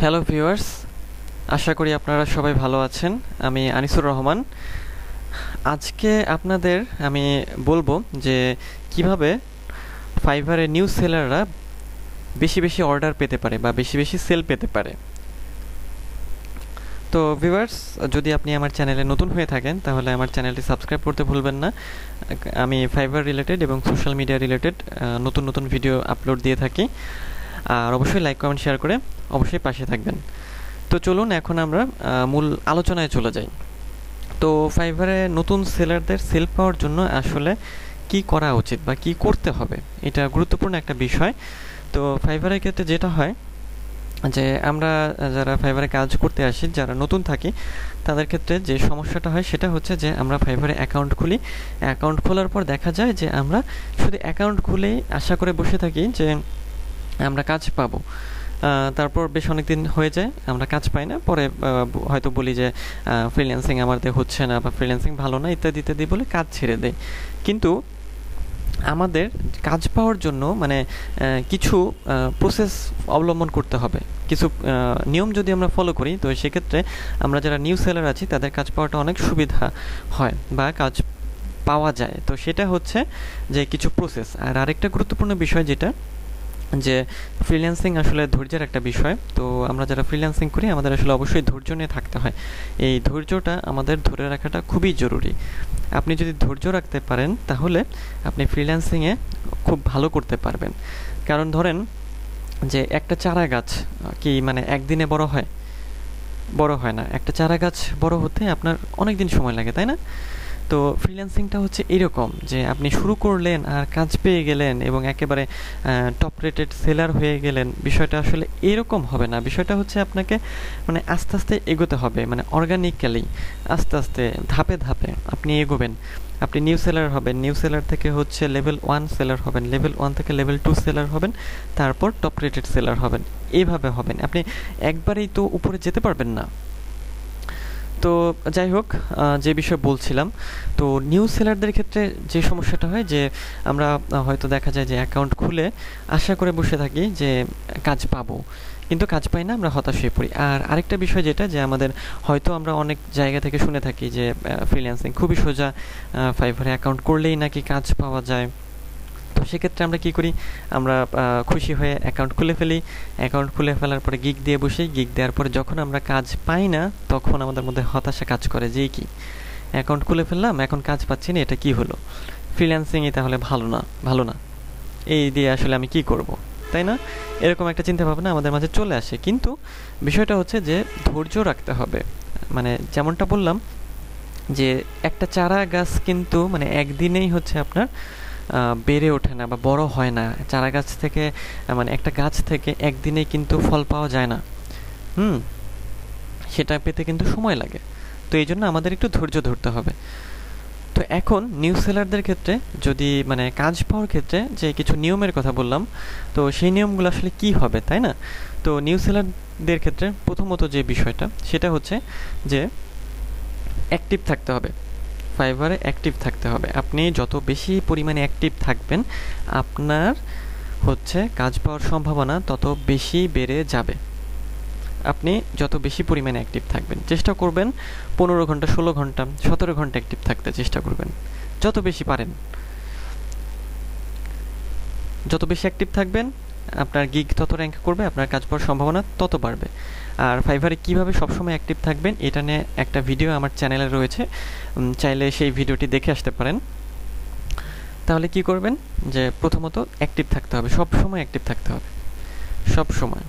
Hello viewers, আশা করি আপনারা সবাই ভালো আছেন। আমি আনিসুর রহমান। আজকে আপনাদের আমি বলবো যে কিভাবে ফাইভারে নিউ সেলাররা বেশি বেশি অর্ডার পেতে পারে বা বেশি বেশি সেল পেতে পারে। তো ভিউয়ার্স, যদি আপনি আমার চ্যানেলে নতুন হয়ে থাকেন তাহলে আমার চ্যানেলটি সাবস্ক্রাইব করতে ভুলবেন না। আমি ফাইভার রিলেটেড এবং সোশ্যাল মিডিয়া রিলেটেড নতুন নতুন ভিডিও আপলোড দিয়ে থাকি। আর অবশ্যই লাইক কমেন্ট শেয়ার করে অবশ্যই পাশে থাকবেন। তো চলুন এখন আমরা মূল আলোচনায় চলে যাই। তো ফাইভারে নতুন সেলারদের সেল পাওয়ার জন্য আসলে কি করা উচিত বা কি করতে হবে, এটা গুরুত্বপূর্ণ একটা বিষয়। তো ফাইভারের ক্ষেত্রে যেটা হয় যে আমরা যারা ফাইভারে কাজ করতে আসি, যারা নতুন থাকি, তাদের ক্ষেত্রে যে সমস্যাটা হয় সেটা হচ্ছে যে আমরা ফাইভারে অ্যাকাউন্ট খুলি। অ্যাকাউন্ট খোলার পর দেখা যায় যে আমরা শুধু অ্যাকাউন্ট খুলেই আশা করে বসে থাকি যে আমরা কাজ পাবো। তারপর বেশ অনেক দিন হয়ে যায়, আমরা কাজ পাই না। পরে হয়তো বলি যে ফ্রিল্যান্সিং আমাদের হচ্ছে না বা ফ্রিল্যান্সিং ভালো না ইত্যাদি ইত্যাদি বলে কাজ ছেড়ে দেয়। কিন্তু আমাদের কাজ পাওয়ার জন্য মানে কিছু প্রসেস অবলম্বন করতে হবে, কিছু নিয়ম যদি আমরা ফলো করি, তো সেক্ষেত্রে আমরা যারা নিউ সেলার আছি তাদের কাজ পাওয়াটা অনেক সুবিধা হয় বা কাজ পাওয়া যায়। তো সেটা হচ্ছে যে কিছু প্রসেস। আর আরেকটা গুরুত্বপূর্ণ বিষয় যেটা, যে ফ্রিল্যান্সিং আসলে ধৈর্যের একটা বিষয়। তো আমরা যারা ফ্রিল্যান্সিং করি আমাদের আসলে অবশ্যই ধৈর্য নিয়ে থাকতে হয়। এই ধৈর্যটা আমাদের ধরে রাখাটা খুবই জরুরি। আপনি যদি ধৈর্য রাখতে পারেন তাহলে আপনি ফ্রিল্যান্সিংয়ে খুব ভালো করতে পারবেন। কারণ ধরেন যে একটা চারা গাছ কি মানে একদিনে বড় হয়? বড় হয় না। একটা চারা গাছ বড় হতে আপনার অনেক দিন সময় লাগে, তাই না? তো ফ্রিল্যান্সিংটা হচ্ছে এরকম যে আপনি শুরু করলেন আর কাজ পেয়ে গেলেন এবং একেবারে টপ রেটেড সেলার হয়ে গেলেন। বিষয়টা আসলে এরকম হবে না। বিষয়টা হচ্ছে আপনাকে মানে আস্তে আস্তে এগোতে হবে, মানে অর্গানিক্যালি আস্তে আস্তে ধাপে ধাপে আপনি এগোবেন। আপনি নিউ সেলার হবেন, নিউ সেলার থেকে হচ্ছে লেভেল 1 সেলার হবেন, লেভেল 1 থেকে লেভেল 2 সেলার হবেন, তারপর টপ রেটেড সেলার হবেন। এইভাবে হবেন। আপনি একবারেই তো উপরে যেতে পারবেন না। তো যাই হোক, যে বিষয়ে বলছিলাম, তো নিউ সেলারদের ক্ষেত্রে যে সমস্যাটা হয় যে আমরা হয়তো দেখা যায় যে অ্যাকাউন্ট খুলে আশা করে বসে থাকি যে কাজ পাবো, কিন্তু কাজ পাই না, আমরা হতাশ হয়ে পড়ি। আর আরেকটা বিষয় যেটা, যে আমাদের হয়তো আমরা অনেক জায়গা থেকে শুনে থাকি যে ফ্রিল্যান্সিং খুবই সোজা, ফাইভারে অ্যাকাউন্ট করলেই নাকি কাজ পাওয়া যায়। তো সেক্ষেত্রে আমরা কী করি, আমরা খুশি হয়ে অ্যাকাউন্ট খুলে ফেলি। অ্যাকাউন্ট খুলে ফেলার পরে গিগ দিয়ে বসি। গিগ দেওয়ার পরে যখন আমরা কাজ পাই না, তখন আমাদের মধ্যে হতাশা কাজ করে যে কি অ্যাকাউন্ট খুলে ফেললাম, এখন কাজ পাচ্ছি না, এটা কি হলো? ফ্রিল্যান্সিংই তাহলে ভালো না, ভালো না, এই দিয়ে আসলে আমি কি করব, তাই না? এরকম একটা চিন্তা ভাবনা আমাদের মাঝে চলে আসে। কিন্তু বিষয়টা হচ্ছে যে ধৈর্য রাখতে হবে। মানে যেমনটা বললাম যে একটা চারা গাছ কিন্তু মানে একদিনেই হচ্ছে আপনার বেড়ে ওঠে না বা বড় হয় না। চারা গাছ থেকে মানে একটা গাছ থেকে একদিনে কিন্তু ফল পাওয়া যায় না। সেটা পেতে কিন্তু সময় লাগে। তো এই জন্য আমাদের একটু ধৈর্য ধরতে হবে। তো এখন নিউ সেলারদের ক্ষেত্রে যদি মানে কাজ পাওয়ার ক্ষেত্রে যে কিছু নিয়মের কথা বললাম, তো সেই নিয়মগুলো আসলে কি হবে, তাই না? তো নিউ সেলারদের ক্ষেত্রে প্রথমত যে বিষয়টা সেটা হচ্ছে যে অ্যাক্টিভ থাকতে হবে। ফাইভারে অ্যাক্টিভ থাকতে হবে। আপনি যত বেশি পরিমাণে অ্যাক্টিভ থাকবেন, আপনার হচ্ছে কাজ পাওয়ার সম্ভাবনা তত বেশি বেড়ে যাবে। আপনি যত বেশি পরিমাণে অ্যাক্টিভ থাকবেন, চেষ্টা করবেন 15 ঘন্টা, 16 ঘন্টা, 17 ঘন্টা অ্যাক্টিভ থাকতে চেষ্টা করবেন, যত বেশি পারেন। যত বেশি অ্যাক্টিভ থাকবেন, আপনার গিগ তত র্যাঙ্ক করবে, আপনার কাজ পাওয়ার সম্ভাবনা তত বাড়বে। আর ফাইভারে কীভাবে সবসময় অ্যাক্টিভ থাকবেন এটা নিয়ে একটা ভিডিও আমার চ্যানেলে রয়েছে, চাইলে সেই ভিডিওটি দেখে আসতে পারেন। তাহলে কি করবেন, যে প্রথমত অ্যাক্টিভ থাকতে হবে, সব সময় অ্যাক্টিভ থাকতে হবে, সব সময়।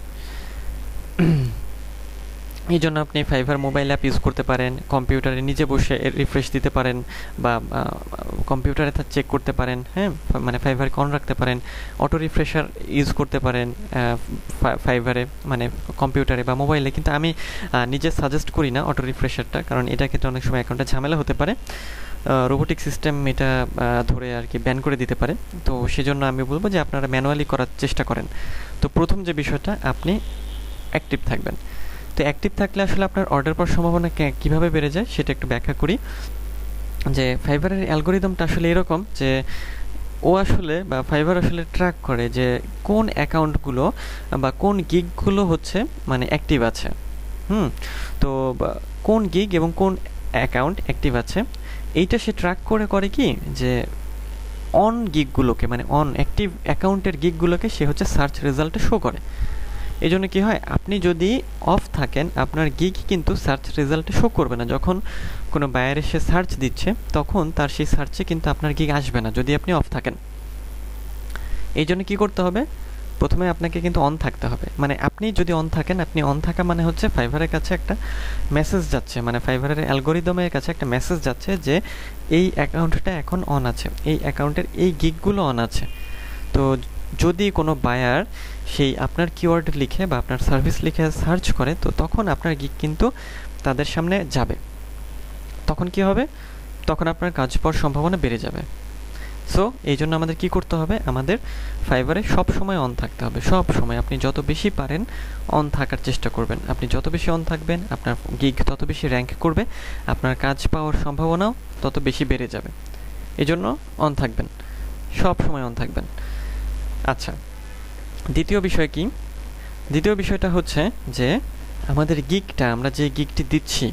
এই জন্য আপনি ফাইভার মোবাইল অ্যাপ ইউজ করতে পারেন, কম্পিউটারে নিজে বসে রিফ্রেশ দিতে পারেন বা কম্পিউটারে তা চেক করতে পারেন। হ্যাঁ, মানে ফাইভারকে অন রাখতে পারেন, অটো রিফ্রেশার ইউজ করতে পারেন ফাইভারে, মানে কম্পিউটারে বা মোবাইলে। কিন্তু আমি নিজে সাজেস্ট করি না অটো রিফ্রেশারটা, কারণ এটা ক্ষেত্রে অনেক সময় অ্যাকাউন্টে ঝামেলা হতে পারে। রোবোটিক সিস্টেম এটা ধরে আর কি ব্যান করে দিতে পারে। তো সেজন্য আমি বলবো যে আপনারা ম্যানুয়ালি করার চেষ্টা করেন। তো প্রথম যে বিষয়টা, আপনি অ্যাক্টিভ থাকবেন। তো অ্যাক্টিভ থাকলে আসলে আপনার অর্ডার পাওয়ার সম্ভাবনা কীভাবে বেড়ে যায় সেটা একটু ব্যাখ্যা করি। যে ফাইভারের অ্যালগোরিদমটা আসলে এরকম যে ও আসলে বা ফাইবার আসলে ট্র্যাক করে যে কোন অ্যাকাউন্টগুলো বা কোন গিগগুলো হচ্ছে মানে অ্যাক্টিভ আছে। তো কোন গিগ এবং কোন অ্যাকাউন্ট অ্যাক্টিভ আছে এইটা সে ট্র্যাক করে কি যে অন গিগগুলোকে মানে অন অ্যাক্টিভ অ্যাকাউন্টের গিগগুলোকে সে হচ্ছে সার্চ রেজাল্টে শো করে। এই জন্য কী হয়, আপনি যদি অফ থাকেন আপনার গিগ কিন্তু সার্চ রেজাল্টে শো করবে না। যখন কোনো বায়ার এসে সার্চ দিচ্ছে তখন তার সেই সার্চে কিন্তু আপনার গিগ আসবে না যদি আপনি অফ থাকেন। এই জন্য কী করতে হবে, প্রথমে আপনাকে কিন্তু অন থাকতে হবে। মানে আপনি যদি অন থাকেন, আপনি অন থাকা মানে হচ্ছে ফাইভারের কাছে একটা মেসেজ যাচ্ছে, মানে ফাইভারের অ্যালগোরিদমের কাছে একটা মেসেজ যাচ্ছে যে এই অ্যাকাউন্টটা এখন অন আছে, এই অ্যাকাউন্টের এই গিগগুলো অন আছে। তো যদি কোনো বায়ার সেই আপনার কিওয়ার্ড লিখে বা আপনার সার্ভিস লিখে সার্চ করে, তো তখন আপনার গিগ কিন্তু তাদের সামনে যাবে। তখন কি হবে, তখন আপনার কাজ পাওয়ার সম্ভাবনা বেড়ে যাবে। সো এই জন্য আমাদের কি করতে হবে, আমাদের ফাইবারে সব সময় অন থাকতে হবে। সব সময় আপনি যত বেশি পারেন অন থাকার চেষ্টা করবেন। আপনি যত বেশি অন থাকবেন আপনার গিগ তত বেশি র্যাঙ্ক করবে, আপনার কাজ পাওয়ার সম্ভাবনাও তত বেশি বেড়ে যাবে। এই জন্য অন থাকবেন, সব সময় অন থাকবেন। আচ্ছা, দ্বিতীয় বিষয় কি, দ্বিতীয় বিষয়টা হচ্ছে যে আমাদের গিগটা, আমরা যে গিগটি দিচ্ছি,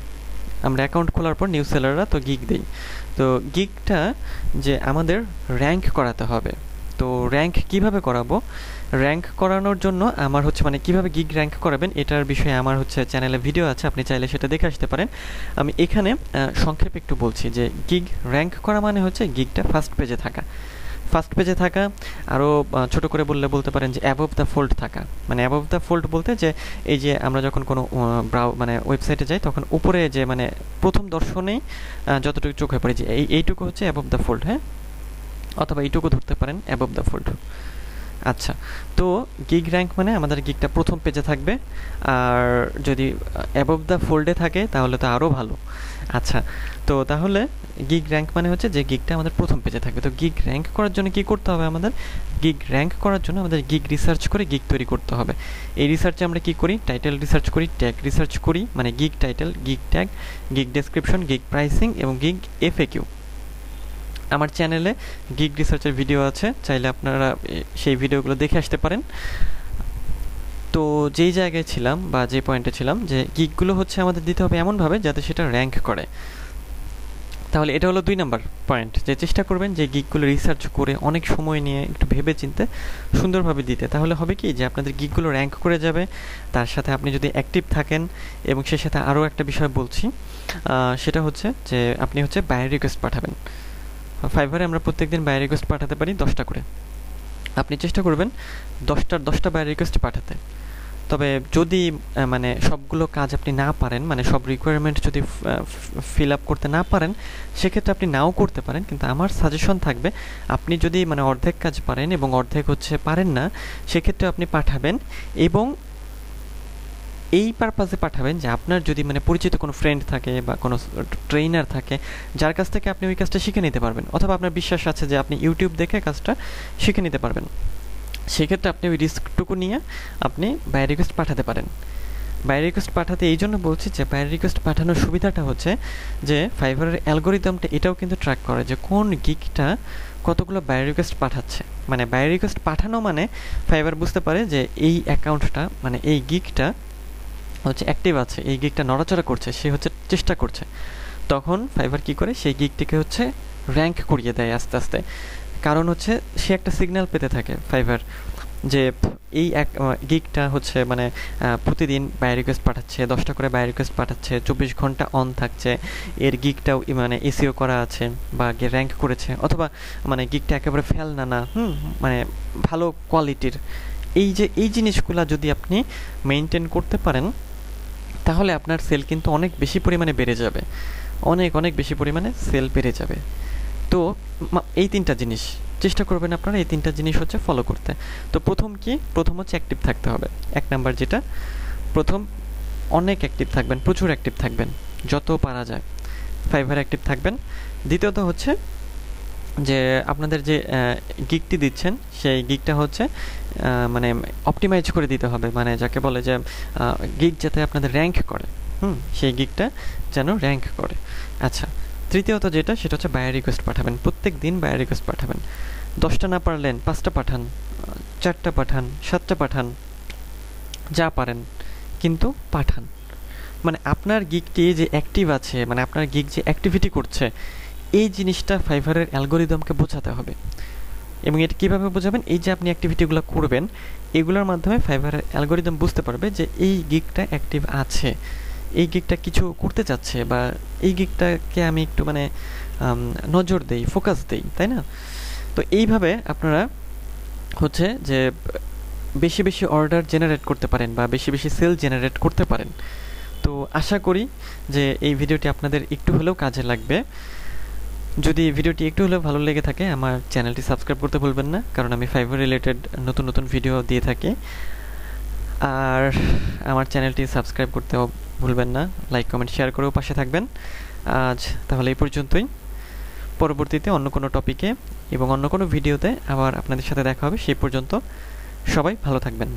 আমরা অ্যাকাউন্ট খোলার পর নিউ সেলাররা তো গিগ দেই, তো গিগটা যে আমাদের র্যাঙ্ক করাতে হবে। তো র্যাঙ্ক কিভাবে করাবো, র্যাঙ্ক করানোর জন্য আমার হচ্ছে মানে কিভাবে গিগ র্যাঙ্ক করাবেন এটার বিষয়ে আমার হচ্ছে চ্যানেলে ভিডিও আছে, আপনি চাইলে সেটা দেখে আসতে পারেন। আমি এখানে সংক্ষেপে একটু বলছি যে গিগ র্যাঙ্ক করা মানে হচ্ছে গিগটা ফার্স্ট পেজে থাকা। ফার্স্ট পেজে থাকা, আরও ছোট করে বলতে পারেন যে অ্যাবভ দ্য ফোল্ড থাকা। মানে অ্যাবভ দ্য ফোল্ড বলতে যে এই যে আমরা যখন কোনো মানে ওয়েবসাইটে যাই তখন উপরে যে মানে প্রথম দর্শনেই যতটুকু চোখে পড়ে যে এইটুকু হচ্ছে অ্যাবভ দ্য ফোল্ড, হ্যাঁ, অথবা এইটুকু ধরতে পারেন অ্যাবভ দ্য ফোল্ড। আচ্ছা, তো গিগ র্যাঙ্ক মানে আমাদের গিগটা প্রথম পেজে থাকবে, আর যদি অ্যাবভ দ্য ফোল্ডে থাকে তাহলে তো আরও ভালো। আচ্ছা, তো তাহলে গিগ র্যাঙ্ক মানে হচ্ছে যে গিগটা আমাদের প্রথম পেজে থাকবে। তো গিগ র্যাঙ্ক করার জন্য কি করতে হবে, আমাদের গিগ র্যাঙ্ক করার জন্য আমাদের গিগ রিসার্চ করে গিগ তৈরি করতে হবে। এই রিসার্চে আমরা কি করি, টাইটেল রিসার্চ করি, ট্যাগ রিসার্চ করি, মানে gig title, gig tag, gig description, gig pricing এবং গিগ এফএকিউ। আমার চ্যানেলে গিগ রিসার্চের ভিডিও আছে, চাইলে আপনারা সেই ভিডিওগুলো দেখে আসতে পারেন। তো যেই জায়গায় ছিলাম বা যে পয়েন্টে ছিলাম, যে গিগগুলো হচ্ছে আমাদের দিতে হবে এমনভাবে যাতে সেটা র্যাঙ্ক করে। তাহলে এটা হলো 2 নাম্বার পয়েন্ট, যে চেষ্টা করবেন যে গিগগুলো রিসার্চ করে অনেক সময় নিয়ে একটু ভেবে চিন্তে সুন্দরভাবে দিতে। তাহলে হবে কি যে আপনাদের গিগগুলো র্যাঙ্ক করে যাবে, তার সাথে আপনি যদি অ্যাক্টিভ থাকেন। এবং সে সাথে আরও একটা বিষয় বলছি, সেটা হচ্ছে যে আপনি হচ্ছে বায়ার রিকোয়েস্ট পাঠাবেন। ফাইবারে আমরা প্রত্যেকদিন বায়ার রিকোয়েস্ট পাঠাতে পারি 10টা করে। আপনি চেষ্টা করবেন 10টা বায়ার রিকোয়েস্ট পাঠাতে। তবে যদি মানে সবগুলো কাজ আপনি না পারেন, মানে সব রিকোয়ারমেন্ট যদি ফিল আপ করতে না পারেন, সেক্ষেত্রে আপনি নাও করতে পারেন। কিন্তু আমার সাজেশন থাকবে, আপনি যদি মানে অর্ধেক কাজ পারেন এবং অর্ধেক হচ্ছে পারেন না, সেক্ষেত্রে আপনি পাঠাবেন। এবং এই পারপাসে পাঠাবেন যে আপনার যদি মানে পরিচিত কোনো ফ্রেন্ড থাকে বা কোনো ট্রেনার থাকে যার কাছ থেকে আপনি ওই কাজটা শিখে নিতে পারবেন, অথবা আপনার বিশ্বাস আছে যে আপনি ইউটিউব দেখে কাজটা শিখে নিতে পারবেন, সেক্ষেত্রে আপনি ওই রিস্কটুকু নিয়ে আপনি বায়ার রিকোয়েস্ট পাঠাতে পারেন। বায়ার রিকোয়েস্ট পাঠাতে এই জন্য বলছি যে বায়ার রিকোয়েস্ট পাঠানোর সুবিধাটা হচ্ছে যে ফাইবারের অ্যালগোরিদমটা এটাও কিন্তু ট্র্যাক করে যে কোন গিগটা কতগুলো বায়ার রিকোয়েস্ট পাঠাচ্ছে। মানে বায়ার রিকোয়েস্ট পাঠানো মানে ফাইবার বুঝতে পারে যে এই অ্যাকাউন্টটা মানে এই গিগটা হচ্ছে অ্যাক্টিভ আছে, এই গিগটা নড়াচড়া করছে, সে হচ্ছে চেষ্টা করছে। তখন ফাইবার কি করে, সেই গিগটিকে হচ্ছে র্যাঙ্ক করিয়ে দেয় আস্তে আস্তে। কারণ হচ্ছে সে একটা সিগন্যাল পেতে থাকে ফাইবার যে এই এক গিগটা হচ্ছে মানে প্রতিদিন বায়ার রিকোয়েস্ট পাঠাচ্ছে, 10টা করে বায়ার রিকোয়েস্ট পাঠাচ্ছে, 24 ঘন্টা অন থাকছে, এর গিগটাও মানে এসিও করা আছে বা র্যাঙ্ক করেছে, অথবা মানে গিগটা একেবারে ফেল না মানে ভালো কোয়ালিটির। এই জিনিসগুলো যদি আপনি মেনটেন করতে পারেন তাহলে আপনার সেল কিন্তু অনেক বেশি পরিমাণে বেড়ে যাবে, অনেক বেশি পরিমাণে সেল বেড়ে যাবে। তো এই 3টা জিনিস চেষ্টা করবেন আপনারা, এই 3টা জিনিস হচ্ছে ফলো করতে। তো প্রথম হচ্ছে অ্যাক্টিভ থাকতে হবে। 1 নাম্বার যেটা, প্রথম অনেক অ্যাক্টিভ থাকবেন, প্রচুর অ্যাক্টিভ থাকবেন, যত পারা যায় ফাইবার অ্যাক্টিভ থাকবেন। দ্বিতীয়ত হচ্ছে যে আপনাদের যে গিগটি দিচ্ছেন সেই গিগটা হচ্ছে মানে অপটিমাইজ করে দিতে হবে, মানে যাকে বলে যে গিগ যাতে আপনাদের র্যাঙ্ক করে, সেই গিগটা যেন র্যাঙ্ক করে। আচ্ছা, তৃতীয়ত যেটা সেটা হচ্ছে বায়ার রিকোয়েস্ট পাঠাবেন, প্রত্যেক দিন বায়ার রিকোয়েস্ট পাঠাবেন। 10টা না পারলেন 5টা পাঠান, 4টা পাঠান, 7টা পাঠান, যা পারেন, কিন্তু পাঠান। মানে আপনার গিগটি যে অ্যাক্টিভ আছে, মানে আপনার গিগ যে অ্যাক্টিভিটি করছে, এই জিনিসটা ফাইভারের অ্যালগরিদমকে বোঝাতে হবে। এবং এটা কীভাবে বোঝাবেন? এই যে আপনি অ্যাক্টিভিটিগুলো করবেন, এগুলোর মাধ্যমে ফাইভারের অ্যালগরিদম বুঝতে পারবে যে এই গিগটা অ্যাক্টিভ আছে, এই গিগটা কিছু করতে চাচ্ছে, বা এই গিগটাকে আমি একটু মানে নজর দেই, ফোকাস দেই, তাই না? তো এইভাবে আপনারা হচ্ছে যে বেশি বেশি অর্ডার জেনারেট করতে পারেন বা বেশি বেশি সেল জেনারেট করতে পারেন। তো আশা করি যে এই ভিডিওটি আপনাদের একটু হলেও কাজে লাগবে। যদি ভিডিওটি একটু হলেও ভালো লেগে থাকে, আমার চ্যানেলটি সাবস্ক্রাইব করতে ভুলবেন না, কারণ আমি ফাইবার রিলেটেড নতুন নতুন ভিডিও দিয়ে থাকি। আর আমার চ্যানেলটি সাবস্ক্রাইব করতেও ভুলবেন না, লাইক কমেন্ট শেয়ার করেও পাশে থাকবেন। আজ তাহলে এই পর্যন্তই। পরবর্তীতে অন্য কোনো টপিকে এবং অন্য কোনো ভিডিওতে আবার আপনাদের সাথে দেখা হবে। সেই পর্যন্ত সবাই ভালো থাকবেন।